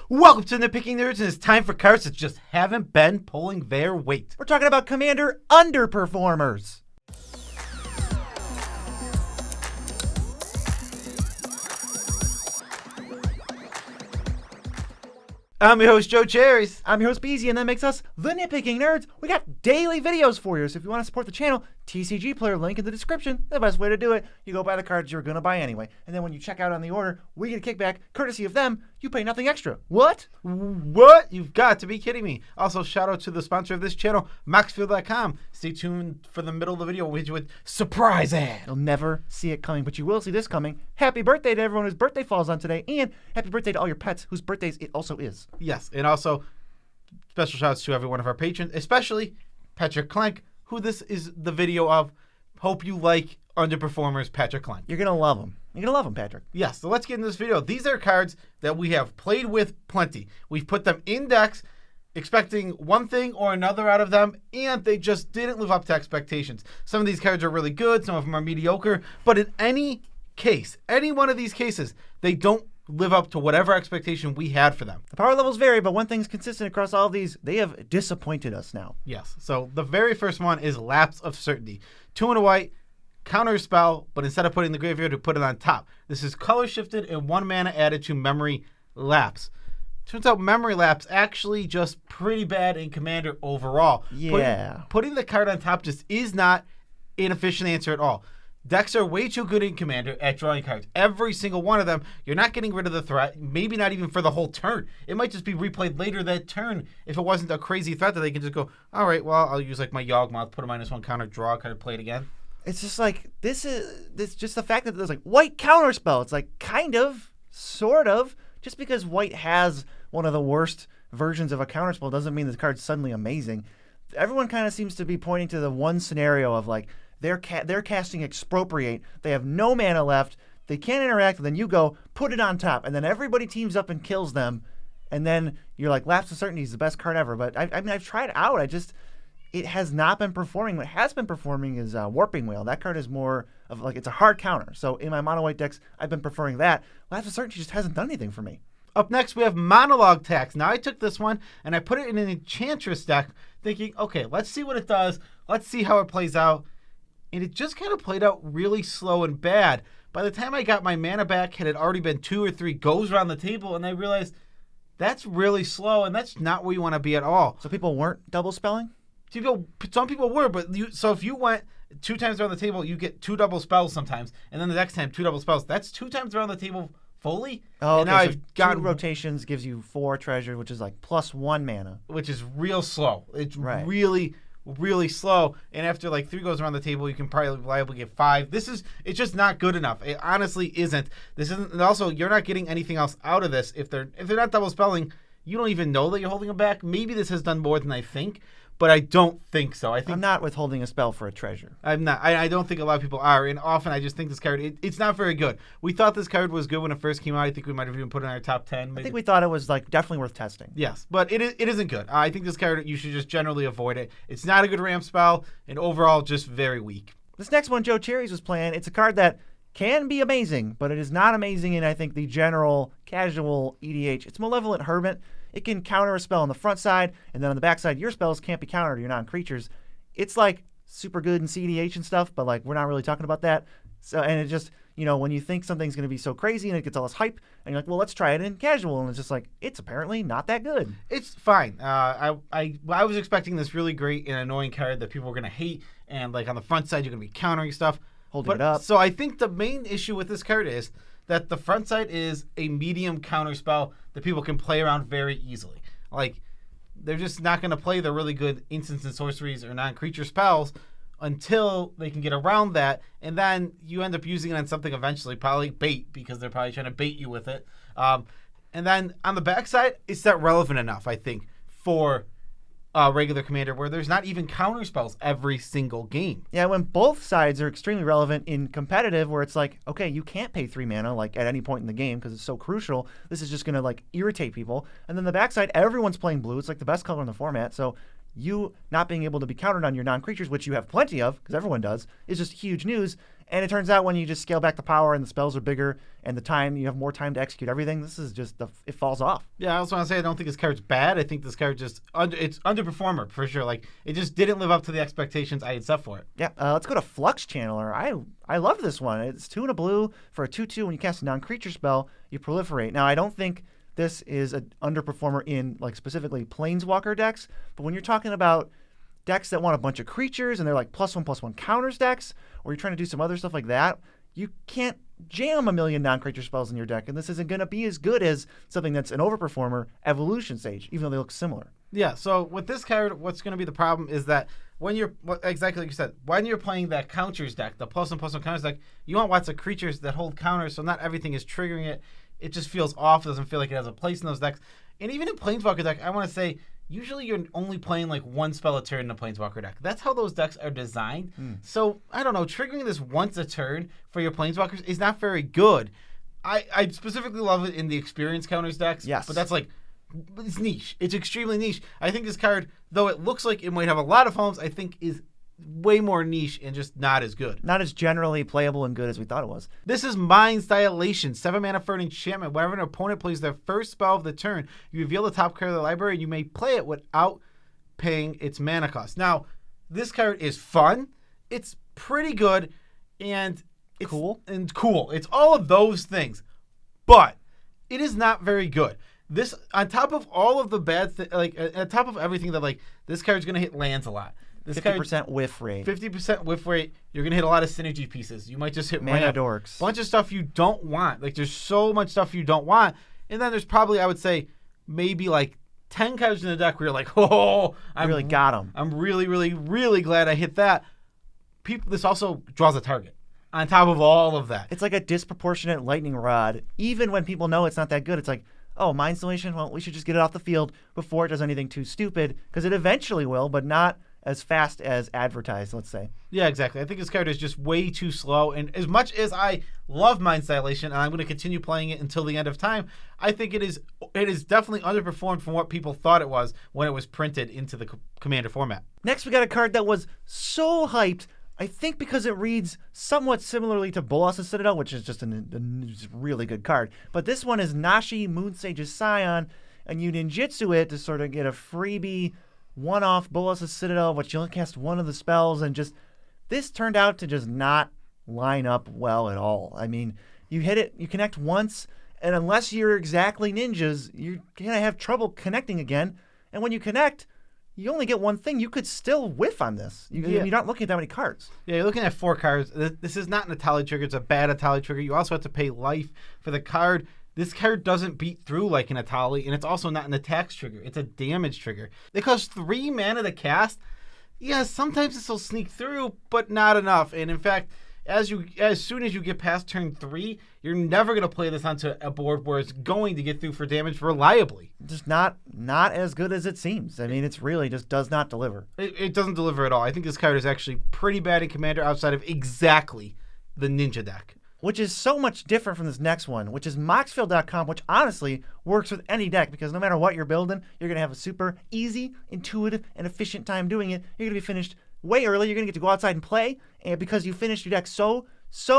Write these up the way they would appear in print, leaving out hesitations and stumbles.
Welcome to Nitpicking Nerds, and it's time for cards that just haven't been pulling their weight. We're talking about Commander Underperformers. I'm your host, Joe Cherries. I'm your host, Beezy, and that makes us the Nitpicking Nerds. We got daily videos for you, so if you want to support the channel, TCG player link in the description. The best way to do it, you go buy the cards you're going to buy anyway. And then when you check out on the order, we get a kickback, courtesy of them. You pay nothing extra. What? What? You've got to be kidding me. Also, shout out to the sponsor of this channel, Maxfield.com. Stay tuned for the middle of the video with surprise ad. You'll never see it coming, but you will see this coming. Happy birthday to everyone whose birthday falls on today, and happy birthday to all your pets whose birthdays it also is. Yes, and also special shout outs to every one of our patrons, especially Patrick Clank, who this is the video of. Hope you like Underperformers Patrick Clank. You're going to love him. You're going to love him, Patrick. Yes, so let's get into this video. These are cards that we have played with plenty. We've put them in decks expecting one thing or another out of them, and they just didn't live up to expectations. Some of these cards are really good, some of them are mediocre, but in any case, any one of these cases, they don't live up to whatever expectation we had for them. The power levels vary, but one thing's consistent across all of these. They have disappointed us now. Yes, so the very first one is Lapse of Certainty. 2 and a white, counter spell, but instead of putting the graveyard, we put it on top. This is color shifted and 1 mana added to Memory Lapse. Turns out Memory Lapse actually just pretty bad in Commander overall. Yeah. Putting the card on top just is not an efficient answer at all. Decks are way too good in Commander at drawing cards. Every single one of them, you're not getting rid of the threat, maybe not even for the whole turn. It might just be replayed later that turn if it wasn't a crazy threat that they can just go, all right, well, I'll use like my Yawgmoth, put a -1 counter, draw, kind of play it again. It's just like, this just the fact that there's like white counterspell. It's like kind of, sort of. Just because white has one of the worst versions of a counterspell doesn't mean the card's suddenly amazing. Everyone kind of seems to be pointing to the one scenario of like, they're casting Expropriate. They have no mana left. They can't interact. And then you go, put it on top. And then everybody teams up and kills them. And then you're like, Lapse of Certainty is the best card ever. But I mean, I've tried it out. It has not been performing. What has been performing is Warping Whale. That card is more of like, it's a hard counter. So in my mono white decks, I've been preferring that. Lapse of Certainty just hasn't done anything for me. Up next, we have Monologue Tax. Now, I took this one and I put it in an Enchantress deck thinking, okay, let's see what it does. Let's see how it plays out. And it just kind of played out really slow and bad. By the time I got my mana back, it had already been 2 or 3 goes around the table, and I realized that's really slow, and that's not where you want to be at all. So people weren't double spelling? Some people were, but so if you went 2 times around the table, you get 2 double spells sometimes, and then the next time 2 double spells. That's 2 times around the table fully. Oh, and okay, now so I've gotten 2 rotations gives you 4 treasure, which is like +1 mana. Which is real slow. It's right. really slow, and after like 3 goes around the table, you can probably reliably get 5. It's just not good enough. It honestly isn't. This isn't, and also you're not getting anything else out of this. If they're not double spelling, you don't even know that you're holding them back. Maybe this has done more than I think, but I don't think so. I'm not withholding a spell for a treasure. I'm not. I don't think a lot of people are, and often I just think this card, it's not very good. We thought this card was good when it first came out. I think we might have even put it in our top 10. Maybe. I think we thought it was like definitely worth testing. Yes, but it isn't good. I think this card, you should just generally avoid it. It's not a good ramp spell, and overall just very weak. This next one Joe Cherries was playing, it's a card that can be amazing, but it is not amazing in, I think, the general casual EDH. It's Malevolent Hermit. It can counter a spell on the front side, and then on the back side, your spells can't be countered. You're non-creatures. It's like super good in CDH and stuff, but like we're not really talking about that. So, and it just, when you think something's going to be so crazy and it gets all this hype, and you're like, well, let's try it in casual, and it's just like, it's apparently not that good. It's fine. I was expecting this really great and annoying card that people were going to hate, and like on the front side, you're going to be countering stuff. Holding it up. So I think the main issue with this card is that the front side is a medium counter spell that people can play around very easily. Like, they're just not going to play the really good instants and sorceries or non-creature spells until they can get around that, and then you end up using it on something eventually, probably bait, because they're probably trying to bait you with it. And then on the backside, it's not relevant enough, I think, for regular Commander, where there's not even counter spells every single game. Yeah, when both sides are extremely relevant in competitive, where it's like, okay, you can't pay 3 mana like at any point in the game because it's so crucial. This is just going to like irritate people. And then the backside, everyone's playing blue. It's like the best color in the format. So you not being able to be countered on your non-creatures, which you have plenty of, because everyone does, is just huge news. And it turns out when you just scale back the power and the spells are bigger and the time, you have more time to execute everything, this is just, it falls off. Yeah, I also want to say I don't think this card's bad. I think this card just, it's underperformer for sure. Like, it just didn't live up to the expectations I had set for it. Yeah, let's go to Flux Channeler. I love this one. It's 2 and a blue for a 2/2. When you cast a non-creature spell, you proliferate. Now, I don't think this is an underperformer in, like, specifically Planeswalker decks, but when you're talking about decks that want a bunch of creatures and they're like +1/+1 counters decks, or you're trying to do some other stuff like that, you can't jam a million non-creature spells in your deck, and this isn't going to be as good as something that's an overperformer, Evolution Sage, even though they look similar. Yeah, so with this card, what's going to be the problem is that when you're, exactly like you said, when you're playing that counters deck, the +1/+1 counters deck, you want lots of creatures that hold counters, so not everything is triggering it. It just feels off, doesn't feel like it has a place in those decks. And even in Planeswalker deck, I want to say, usually you're only playing like one spell a turn in a Planeswalker deck. That's how those decks are designed. So, I don't know, triggering this once a turn for your Planeswalkers is not very good. I specifically love it in the experience counters decks. Yes. But that's like, it's niche. It's extremely niche. I think this card, though it looks like it might have a lot of homes, I think is way more niche and just not as good. Not as generally playable and good as we thought it was. This is Mind Stylation. 7 mana for an enchantment. Whenever an opponent plays their first spell of the turn, you reveal the top card of the library and you may play it without paying its mana cost. Now, this card is fun. It's pretty good. And it's cool. It's all of those things. But it is not very good. This, on top of all of the bad on top of everything that, like, this card's going to hit lands a lot. This 50% whiff rate. 50% whiff rate. You're going to hit a lot of synergy pieces. You might just hit mana dorks. Bunch of stuff you don't want. Like, there's so much stuff you don't want. And then there's probably, I would say, maybe like 10 cards in the deck where you're like, oh, I really got them. I'm really, really, really glad I hit that. This also draws a target on top of all of that. It's like a disproportionate lightning rod. Even when people know it's not that good, it's like, oh, Mind Installation? Well, we should just get it off the field before it does anything too stupid, because it eventually will, but not as fast as advertised, let's say. Yeah, exactly. I think this card is just way too slow. And as much as I love Mind Stylation, and I'm going to continue playing it until the end of time, I think it is definitely underperformed from what people thought it was when it was printed into the Commander format. Next, we got a card that was so hyped, I think because it reads somewhat similarly to Bolas' Citadel, which is just a really good card. But this one is Nashi Moonsage's Scion, and you ninjutsu it to sort of get a freebie one-off Bolas' Citadel, but you only cast one of the spells, and just this turned out to just not line up well at all. I mean, you hit it, you connect once, and unless you're exactly ninjas, you're going to have trouble connecting again. And when you connect, you only get one thing. You could still whiff on this. You're not looking at that many cards. Yeah, you're looking at 4 cards. This is not an Atali trigger. It's a bad Atali trigger. You also have to pay life for the card. This card doesn't beat through like an Atali, and it's also not an attacks trigger. It's a damage trigger. It costs 3 mana to cast. Yeah, sometimes this will sneak through, but not enough. And in fact, as soon as you get past turn 3, you're never going to play this onto a board where it's going to get through for damage reliably. Just not as good as it seems. I mean, it's really just does not deliver. It doesn't deliver at all. I think this card is actually pretty bad in Commander outside of exactly the Ninja deck. Which is so much different from this next one, which is Moxfield.com, which honestly works with any deck because no matter what you're building, you're going to have a super easy, intuitive, and efficient time doing it. You're going to be finished way early. You're going to get to go outside and play, and because you finished your deck so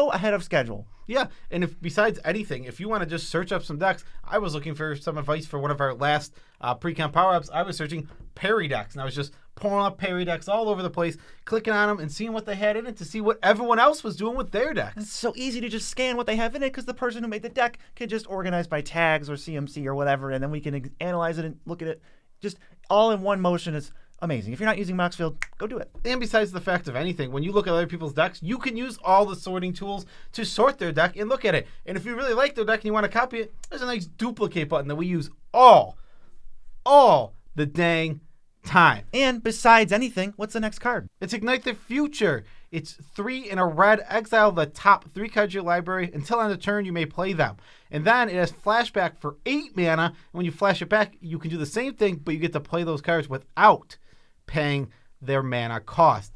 ahead of schedule. Yeah, and if besides anything, if you want to just search up some decks, I was looking for some advice for one of our last pre-con power-ups. I was searching parry decks, and I was just pulling up parry decks all over the place, clicking on them and seeing what they had in it to see what everyone else was doing with their decks. It's so easy to just scan what they have in it because the person who made the deck can just organize by tags or CMC or whatever, and then we can analyze it and look at it just all in one motion. It's amazing. If you're not using Moxfield, go do it. And besides the fact of anything, when you look at other people's decks, you can use all the sorting tools to sort their deck and look at it. And if you really like their deck and you want to copy it, there's a nice duplicate button that we use all the dang time. And besides anything, what's the next card? It's Ignite the Future. It's 3 in a red. Exile the top 3 cards of your library. Until end of turn, you may play them. And then it has flashback for 8 mana. And when you flash it back, you can do the same thing, but you get to play those cards without paying their mana cost.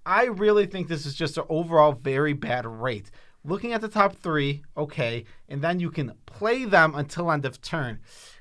I really think this is just an overall very bad rate. Looking at the top 3, okay, and then you can play them until end of turn.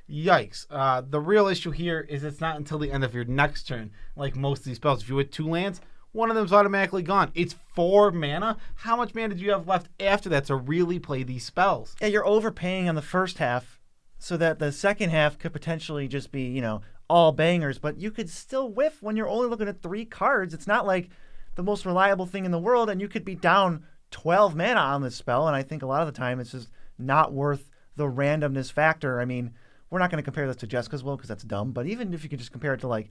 Yikes. The real issue here is it's not until the end of your next turn, like most of these spells. If you hit 2 lands, one of them's automatically gone. It's 4 mana. How much mana do you have left after that to really play these spells? Yeah, you're overpaying on the first half so that the second half could potentially just be, all bangers, but you could still whiff when you're only looking at 3 cards. It's not like the most reliable thing in the world, and you could be down 12 mana on this spell, and I think a lot of the time it's just not worth the randomness factor. I mean, we're not going to compare this to Jessica's Will because that's dumb, but even if you could just compare it to like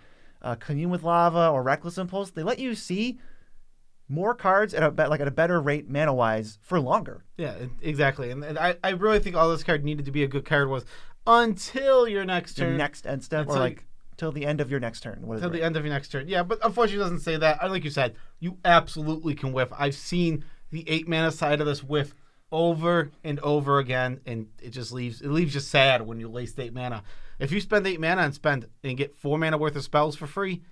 Commune with Lava or Reckless Impulse, they let you see more cards at a better rate mana-wise for longer. Yeah, exactly. And I really think all this card needed to be a good card was until your next turn. The next end step, or like till the end of your next turn. Till the end of your next turn. Yeah, but unfortunately it doesn't say that. Like you said, you absolutely can whiff. I've seen the 8 mana side of this whiff over and over again, and it leaves you sad when you waste 8 mana. If you spend 8 mana and get 4 mana worth of spells for free,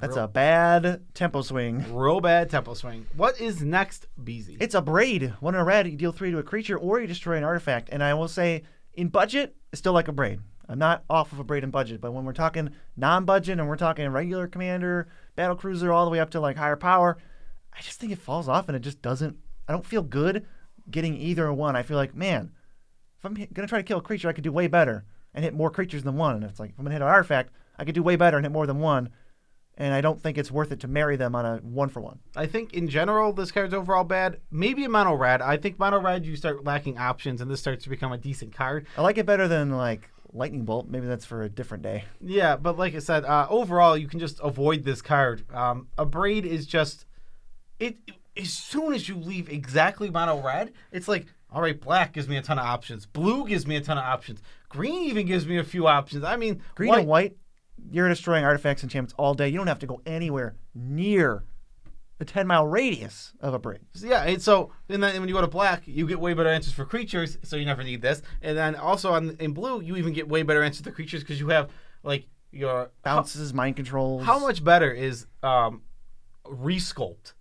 that's a bad tempo swing. Real bad tempo swing. What is next, BZ? It's a braid. 1 in a red, you deal 3 to a creature, or you destroy an artifact. And I will say, in budget, it's still like a braid. I'm not off of a braid in budget, but when we're talking non-budget and we're talking regular commander, battle cruiser, all the way up to like higher power, I just think it falls off and it just doesn't. I don't feel good getting either one. I feel like, man, if I'm gonna try to kill a creature, I could do way better and hit more creatures than one. And it's like, if I'm gonna hit an artifact, I could do way better and hit more than one. And I don't think it's worth it to marry them on a 1-for-1. I think in general, this card's overall bad. Maybe a mono red. I think mono red, you start lacking options, and this starts to become a decent card. I like it better than like Lightning Bolt. Maybe that's for a different day. Yeah, but like I said, overall, you can just avoid this card. A braid is just it. As soon as you leave exactly mono red, it's like, all right, black gives me a ton of options. Blue gives me a ton of options. Green even gives me a few options. I mean, green and white. You're destroying artifacts and enchantments all day. You don't have to go anywhere near the 10-mile radius of a braid. Yeah, and then when you go to black, you get way better answers for creatures, so you never need this. And then also in blue, you even get way better answers to creatures because you have like your bounces, mind controls. How much better is Resculpt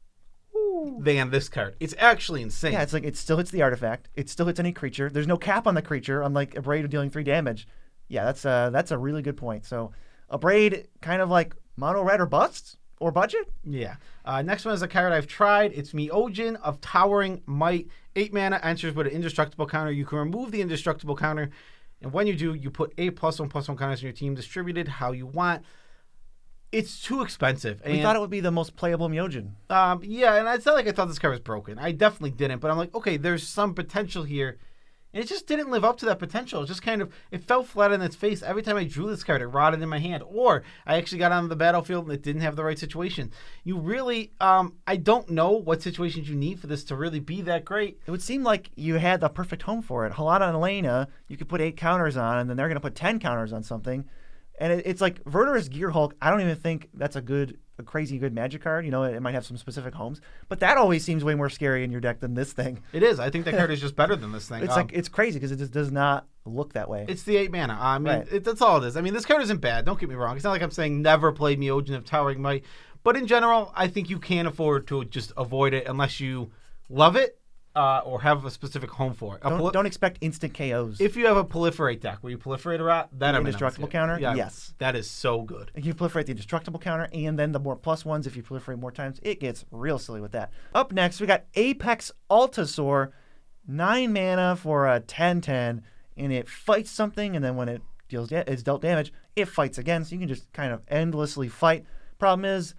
than this card? It's actually insane. Yeah, it's like it still hits the artifact. It still hits any creature. There's no cap on the creature, unlike a braid dealing 3 damage. Yeah, that's a really good point. So a braid, kind of like mono red or bust or budget. Yeah. Next one is a card I've tried. It's Myojin of Towering Might. 8 mana, enters with an indestructible counter. You can remove the indestructible counter, and when you do, you put 8+1/+1 counters in your team, distributed how you want. It's too expensive. We thought it would be the most playable Myojin. Yeah, and it's not like I thought this card was broken. I definitely didn't, but I'm like, okay, there's some potential here. And it just didn't live up to that potential. It just it fell flat on its face. Every time I drew this card, it rotted in my hand. Or I actually got onto the battlefield and it didn't have the right situation. You really, I don't know what situations you need for this to really be that great. It would seem like you had the perfect home for it. Halana and Elena, you could put 8 counters on, and then they're going to put 10 counters on something. And it's like Verder's Gear Hulk. I don't even think that's a crazy good magic card. It might have some specific homes, but that always seems way more scary in your deck than this thing. It is. I think that card is just better than this thing. It's crazy because it just does not look that way. It's the 8 mana. I mean, right. That's all it is. I mean, this card isn't bad. Don't get me wrong. It's not like I'm saying never play Myojin of Towering Might, but in general, I think you can afford to just avoid it unless you love it. Or have a specific home for it. Don't expect instant KOs. If you have a proliferate deck where you proliferate a rat, then I'm indestructible counter. Yeah, yes, that is so good. If you proliferate the indestructible counter, and then the more +1s if you proliferate more times, it gets real silly with that. Up next, we got Apex Altosaur, 9 mana for a 10/10, and it fights something, and then when it's dealt damage, it fights again. So you can just kind of endlessly fight. Problem is,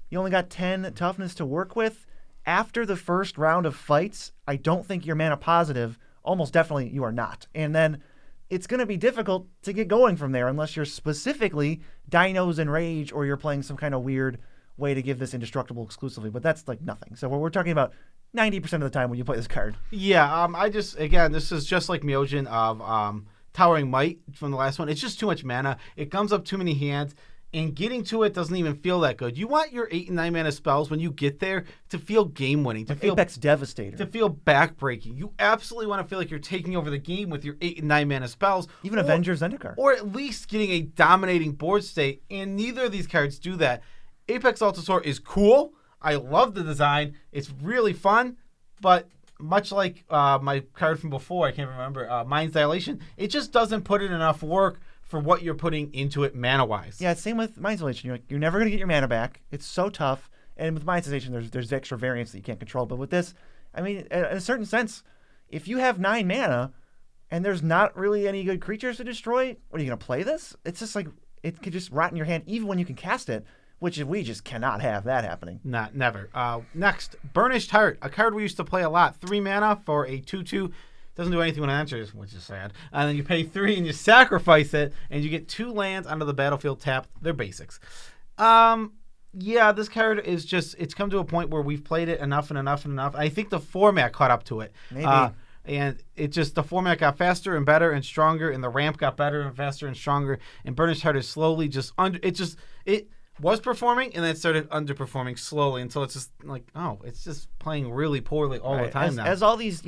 you only got 10 toughness to work with. After the first round of fights, I don't think you're mana positive. Almost definitely you are not. And then it's going to be difficult to get going from there unless you're specifically Dinos and Rage or you're playing some kind of weird way to give this indestructible exclusively. But that's like nothing. So we're talking about 90% of the time when you play this card. Yeah, this is just like Myojin of Towering Might from the last one. It's just too much mana. It comes up too many hands. And getting to it doesn't even feel that good. You want your 8 and 9 mana spells when you get there to feel game winning, to feel Apex Devastator, to feel backbreaking. You absolutely want to feel like you're taking over the game with your 8 and 9 mana spells, even Avengers Zendikar, or at least getting a dominating board state. And neither of these cards do that. Apex Altosaur is cool. I love the design. It's really fun, but much like my card from before, I can't remember, Mind Stylation, it just doesn't put in enough work for what you're putting into it mana-wise. Yeah, same with Mind Stylation. You're never going to get your mana back. It's so tough. And with Mind Stylation, there's extra variants that you can't control. But with this, I mean, in a certain sense, if you have 9 mana and there's not really any good creatures to destroy, what are you going to play this? It's just like, it could just rot in your hand even when you can cast it, which we just cannot have that happening. Never. Next, Burnished Heart, a card we used to play a lot. 3 mana for a 2/2. Doesn't do anything when it enters, which is sad. And then you pay 3 and you sacrifice it, and you get 2 lands onto the battlefield tapped. They're basics. Yeah, this card is just, it's come to a point where we've played it enough and enough and enough. I think the format caught up to it. Maybe. And it just, the format got faster and better and stronger, and the ramp got better and faster and stronger. And Burnished Heart is slowly just it was performing, and then it started underperforming slowly until it's just like, oh, it's just playing really poorly all the time now. As all these,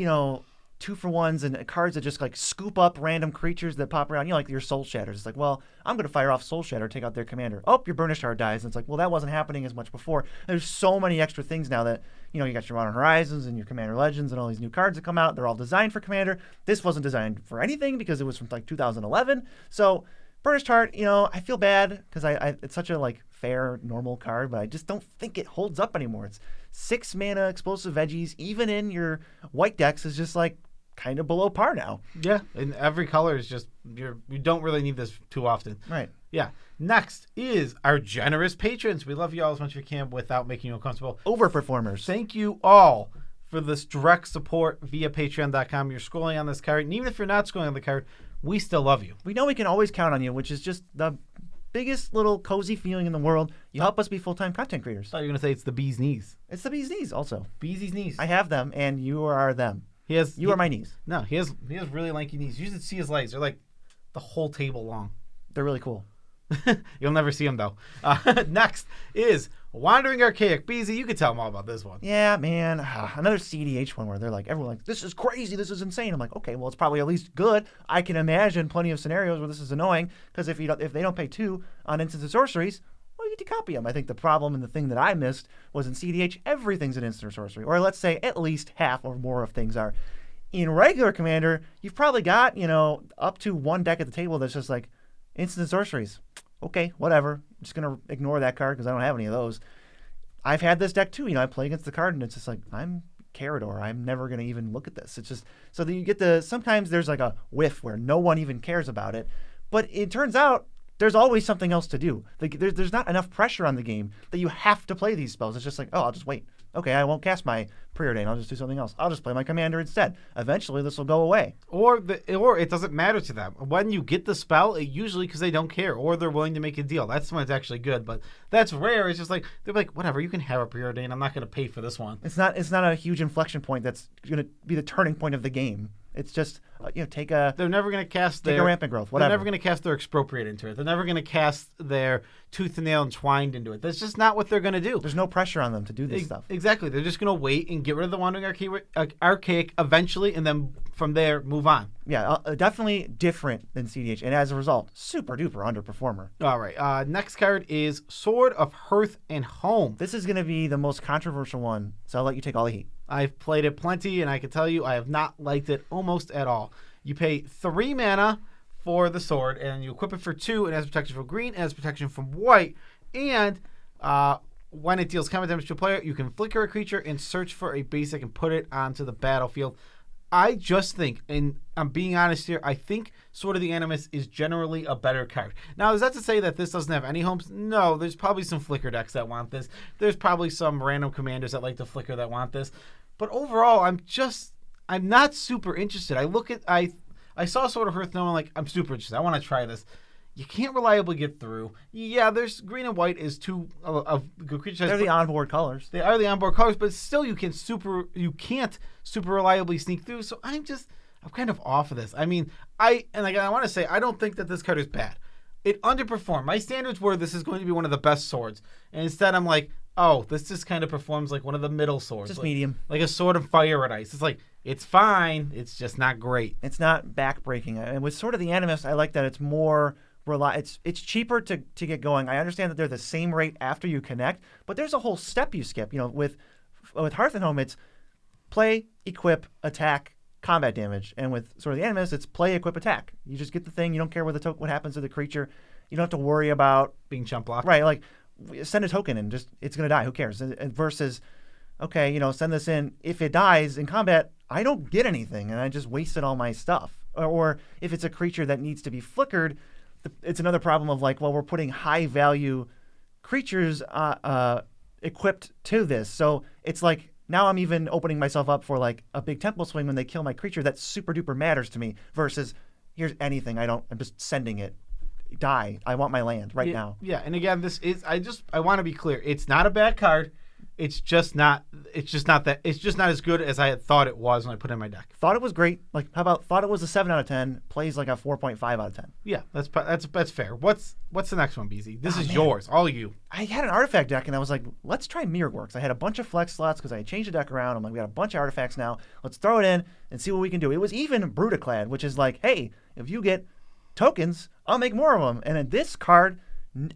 2-for-1s and cards that just like scoop up random creatures that pop around, like your Soul Shatters. It's like, well, I'm going to fire off Soul Shatter, take out their commander. Oh, your Burnished Heart dies. And it's like, well, that wasn't happening as much before. There's so many extra things now that, you got your Modern Horizons and your Commander Legends and all these new cards that come out. They're all designed for Commander. This wasn't designed for anything because it was from like 2011. So Burnished Heart, I feel bad because it's such a like fair, normal card, but I just don't think it holds up anymore. It's 6 mana explosive veggies, even in your white decks, is just like kind of below par now. Yeah, and every color is just, you don't really need this too often. Right. Yeah. Next is our generous patrons. We love you all as much as we can without making you uncomfortable. Overperformers. Thank you all for this direct support via patreon.com. You're scrolling on this card, and even if you're not scrolling on the card, we still love you. We know we can always count on you, which is just the biggest little cozy feeling in the world. You help us be full-time content creators. I thought you were going to say it's the bee's knees. It's the bee's knees also. Beezy's knees. I have them, and you are them. You are my knees. No, he has really lanky knees. You should see his legs. They're like the whole table long. They're really cool. You'll never see them, though. Next is Wandering Archaic. Beezy, you can tell them all about this one. Yeah, man. Another CDH one where they're like, everyone like, this is crazy, this is insane. I'm like, okay, well, it's probably at least good. I can imagine plenty of scenarios where this is annoying, because if they don't pay 2 on instants and sorceries, well, you get to copy them. I think the problem and the thing that I missed was in CDH, everything's an instant or sorcery. Or let's say at least half or more of things are. In regular Commander, you've probably got, up to 1 deck at the table that's just like instant sorceries. Okay, whatever. I'm just going to ignore that card because I don't have any of those. I've had this deck too. I play against the card and it's just like, I'm Carador. I'm never going to even look at this. It's just, so that you get sometimes there's like a whiff where no one even cares about it. But it turns out there's always something else to do. There's not enough pressure on the game that you have to play these spells. It's just like, oh, I'll just wait. Okay, I won't cast my Preordain. I'll just do something else. I'll just play my commander instead. Eventually, this will go away. Or it doesn't matter to them. When you get the spell, it usually because they don't care, or they're willing to make a deal. That's when it's actually good. But that's rare. It's just like they're like, whatever. You can have a Preordain. I'm not going to pay for this one. It's not a huge inflection point that's going to be the turning point of the game. It's just they're never going to cast their rampant growth. Whatever. They're never going to cast their Expropriate into it. They're never going to cast their Tooth and Nail Entwined into it. That's just not what they're going to do. There's no pressure on them to do this stuff. Exactly. They're just going to wait and get rid of the Wandering Archaic eventually, and then from there move on. Yeah, definitely different than CDH, and as a result, super duper underperformer. All right. Next card is Sword of Hearth and Home. This is going to be the most controversial one, so I'll let you take all the heat. I've played it plenty, and I can tell you I have not liked it almost at all. You pay 3 mana for the sword, and you equip it for 2, and it has protection from green, and it has protection from white, and when it deals combat damage to a player, you can flicker a creature and search for a basic and put it onto the battlefield. I just think, and I'm being honest here, I think Sword of the Animus is generally a better card. Now, is that to say that this doesn't have any homes? No, there's probably some flicker decks that want this. There's probably some random commanders that like to flicker that want this. But overall, I'm not super interested. I saw Sword of Hearth and I'm like, I'm super interested. I want to try this. You can't reliably get through. Yeah, there's green and white is two of good creatures. They're the onboard colors. They are the onboard colors, but still you can't super reliably sneak through. So I'm kind of off of this. I mean, I want to say I don't think that this card is bad. It underperformed. My standards were this is going to be one of the best swords, and instead I'm like, oh, this just kind of performs like one of the middle swords, just like, medium, like a Sword of Fire and Ice. It's like it's fine. It's just not great. It's not backbreaking. And with Sword of the Animus, I like that it's more. It's cheaper to get going. I understand that they're the same rate after you connect, but there's a whole step you skip. With Hearth and Home, it's play, equip, attack, combat damage. And with Sword of the Animus, it's play, equip, attack. You just get the thing. You don't care what happens to the creature. You don't have to worry about being chump blocked. Right, like send a token and just it's gonna die. Who cares? Versus, okay, send this in. If it dies in combat, I don't get anything, and I just wasted all my stuff. Or if it's a creature that needs to be flickered, it's another problem of like, well, we're putting high value creatures equipped to this, so it's like now I'm even opening myself up for like a big temple swing when they kill my creature that super duper matters to me. Versus here's anything I'm just sending it. Die. I want my land right now. Yeah, and again, this is I want to be clear. It's not a bad card. It's just not as good as I had thought it was when I put it in my deck. Thought it was great. Like, how about thought it was a 7 out of 10, plays like a 4.5 out of 10. Yeah, that's fair. What's the next one, BZ? This is yours, all you. I had an artifact deck, and I was like, let's try Mirrorworks. I had a bunch of flex slots because I had changed the deck around. I'm like, we got a bunch of artifacts now. Let's throw it in and see what we can do. It was even Brutaclad, which is like, hey, if you get tokens, I'll make more of them. And in this card,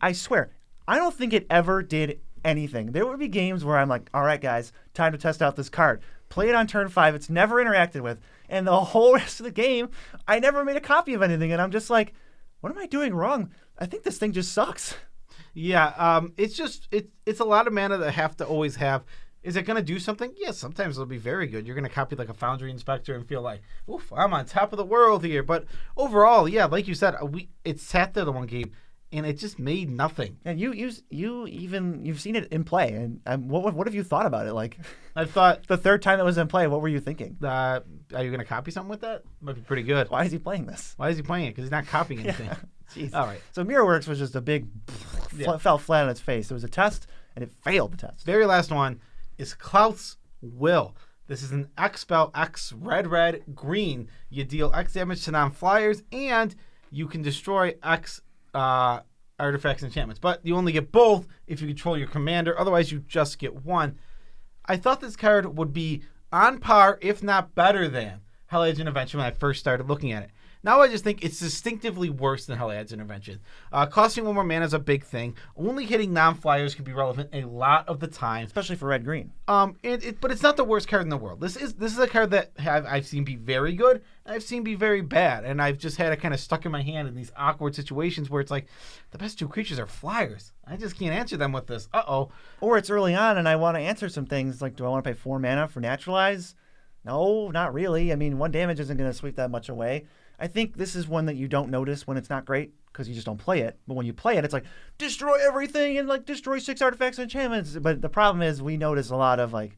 I swear, I don't think it ever did anything. There would be games where I'm like, all right, guys, time to test out this card. Play it on turn 5. It's never interacted with. And the whole rest of the game, I never made a copy of anything. And I'm just like, what am I doing wrong? I think this thing just sucks. Yeah, it's a lot of mana that I have to always have. Is it going to do something? Yes, sometimes it'll be very good. You're going to copy like a Foundry Inspector and feel like, oof, I'm on top of the world here. But overall, yeah, like you said, it sat there the one game, and it just made nothing. And you've seen it in play, and what have you thought about it? Like, I thought the third time it was in play, what were you thinking? Are you going to copy something with that? Might be pretty good. Why is he playing this? Why is he playing it? Because he's not copying anything. Jeez. All right. So Mirrorworks was just a big fell flat on its face. It was a test, and it failed the test. Very last one is Klaus Will. This is an X spell, X red, green. You deal X damage to non-flyers, and you can destroy X artifacts and enchantments. But you only get both if you control your commander. Otherwise, you just get one. I thought this card would be on par, if not better than, Hell-Edge Intervention when I first started looking at it. Now I just think it's distinctively worse than Hell-Edge Intervention. Costing 1 more mana is a big thing. Only hitting non-flyers can be relevant a lot of the time, especially for red-green. But it's not the worst card in the world. This is a card that I've seen be very good, and I've seen be very bad, and I've just had it kind of stuck in my hand in these awkward situations where it's like the best 2 creatures are flyers. I just can't answer them with this. Or it's early on, and I want to answer some things like, do I want to pay 4 mana for Naturalize? No, not really. I mean, 1 damage isn't going to sweep that much away. I think this is one that you don't notice when it's not great because you just don't play it. But when you play it, it's like, destroy everything and like destroy 6 artifacts and enchantments. But the problem is we notice a lot of like,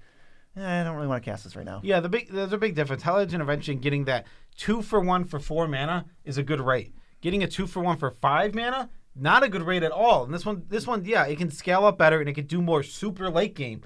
I don't really want to cast this right now. Yeah, there's a big difference. Hell-Edge Intervention, getting that 2-for-1 for 4 mana is a good rate. Getting a 2-for-1 for 5 mana, not a good rate at all. And this one, yeah, it can scale up better and it can do more super late game.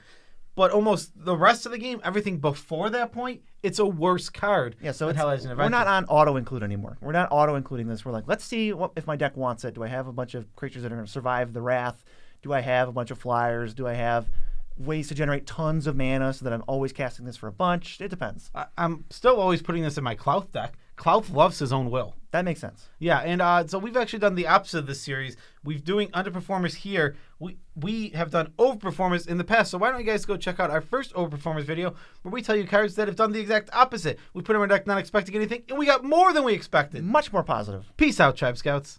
But almost the rest of the game, everything before that point, it's a worse card. Yeah, so than Hell-Edge Intervention. We're not on auto-include anymore. We're not auto-including this. We're like, let's see if my deck wants it. Do I have a bunch of creatures that are going to survive the wrath? Do I have a bunch of flyers? Do I have ways to generate tons of mana so that I'm always casting this for a bunch? It depends. I'm still always putting this in my Klaus deck. Klaus loves his own will. That makes sense. Yeah, and so we've actually done the opposite of this series. We're doing Underperformers here. We have done Overperformers in the past, so why don't you guys go check out our first Overperformers video where we tell you cards that have done the exact opposite. We put them in our deck not expecting anything, and we got more than we expected. Much more positive. Peace out, Tribe Scouts.